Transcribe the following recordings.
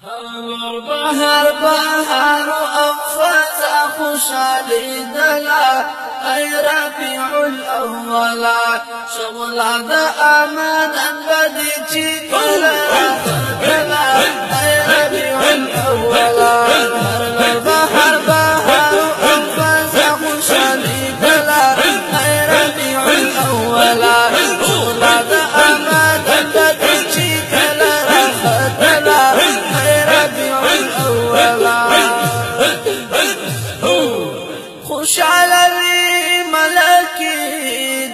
بهر بهر أفز خوشالي دلا أي ربيع الأول شغل دا أمانا بدي تيكلا دلا أي ربيع الأول بهر بهر أفز خوشالي دلا أي ربيع الأول شغل دا أمانا بدي تيكلا دلا خوشالوي ملکی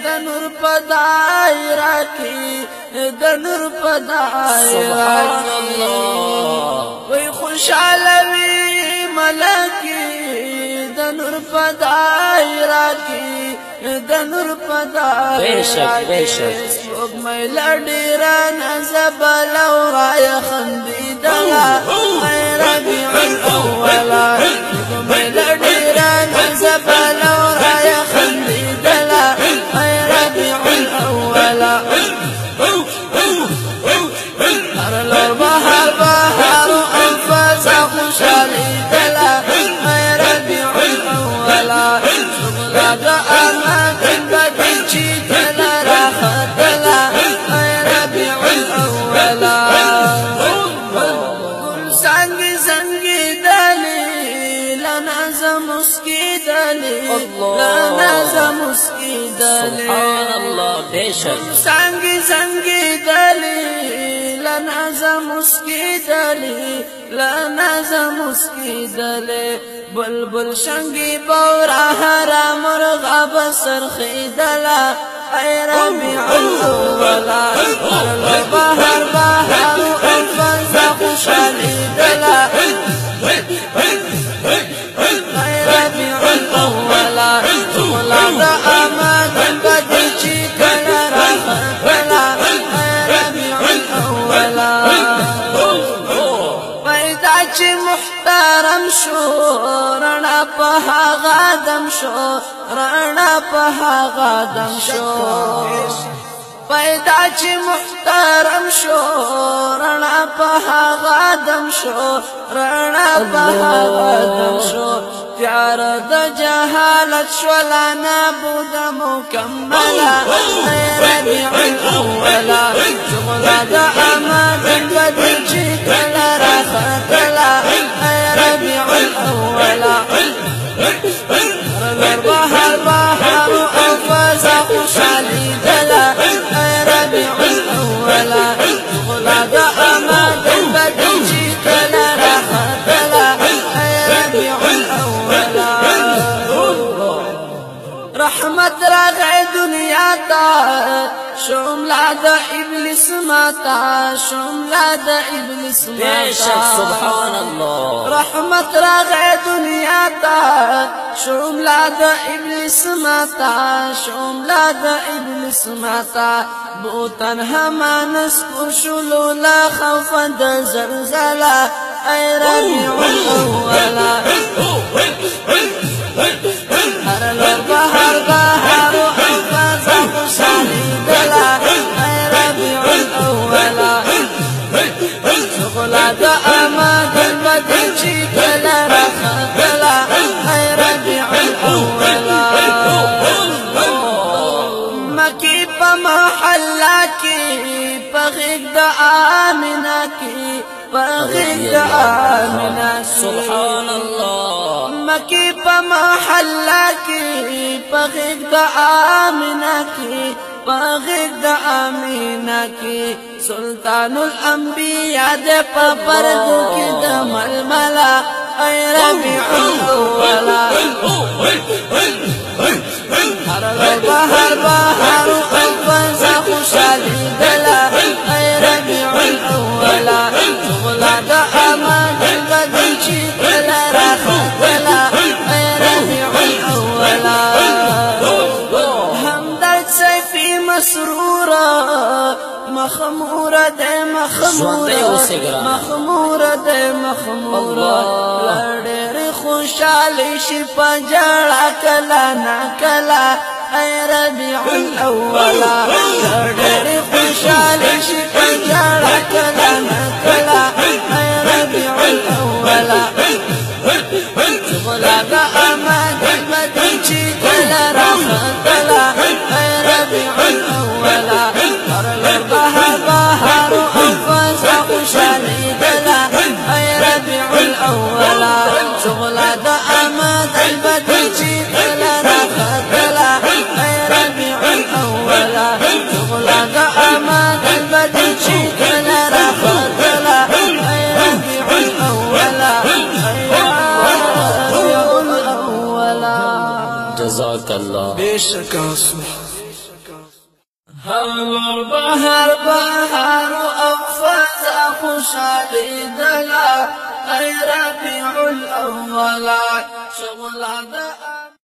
د نور په دایره کې د نور په دایره کې وای خوشالوي ملکی د نور په دایره کې د نور په دایره کې وګمې لډیرا نزبل او راي خندیدلا غیر ربيع الاول وګمې لډیرا نزبل او راي خندیدلا غیر ربيع الاول هر لور بهر بهر انفاس خوشالي دلا غیر ربيع الاول شغل دا امان بدي چی دلا راحتلا غیر ربيع الاول سنگی سنگی دلی لنازم مسکی دلی لنازم مسکی دلی سبحان الله بیشک سنگی سنگی دلی لنازم مسکی دلی لنازم مسکی دلی بلبل شنگی بورا هرا مرغا بسر خیدلا ای ربیع الاولا بهر بهر انفاز خوشالی دلا ای ربیع الاولا مولا دا امان بدی چی کلا راحتلا ای ربیع الاولا پیدا چی محترم شو رنا په هغه دم شو رنا په هغه دم شو پیدا چې محترم شو رنا په هغه دم شو رنا په هغه دم شو تیار د جهالت شولا نابود مکملا ربيع الاول شغل د امان بدی چې کلا راحتلا ربيع الاول بهر بهر انفاس خوشالي دلا ربيع الاول شغل د امان بدی چې کلا راحتلا ربيع الاول رحمت راغی دنیا تا شملا د ابلیس ماتا شملا د ابلیس ماتا سبحان الله رحمت راغی دنیا تا شملا د ابلیس ماتا شملا د ابلیس ماتا بوتن همانس کو شلو لا خوف د زلزلہ ای ربيع الاول هر لور بهر بهر انفاس خوشالي دلا ای ربيع الاول شغل دا امان بدی چی کلا راحتلا ای ربيع الاول مکی په محله کې پغیږ د آمنه کې پغیږ د آمنه سبحان الله مکی په محله کې پغیږ د آمنه کې پغیږ د آمنه کې سلطان الانبیاء د په پردو کې د ململا ای ربيع الاول هر بهر بهر انفاس خوشالي دلا ای ربيع الاول شغل د امان بدی چې کلا راحتلا ای ربيع الاول همدرد سیفی مسرورا مخمورة ده مخمورة ده مخمورة لڑیر خوشالی شی پجڑا کلا نا کلا ای ربيع الاول لڑیر خوشالی شی پجڑا کلا نا کلا ای ربيع الأولا شغلا دا أمان المدينة كلا رخدلا أي ربيع الأولا قرر بهار أنفاس أخشالي دلا أي ربيع الأولا شغلا دا أمان المدينة كلا رخدلا أي ربيع الأولا شغلا دا أمان المدينة كلا رخدلا أي ربيع الأولا جزاك الله بشك هر بهار أنفاس أخشالي دلا أي ربيع الأولا شغل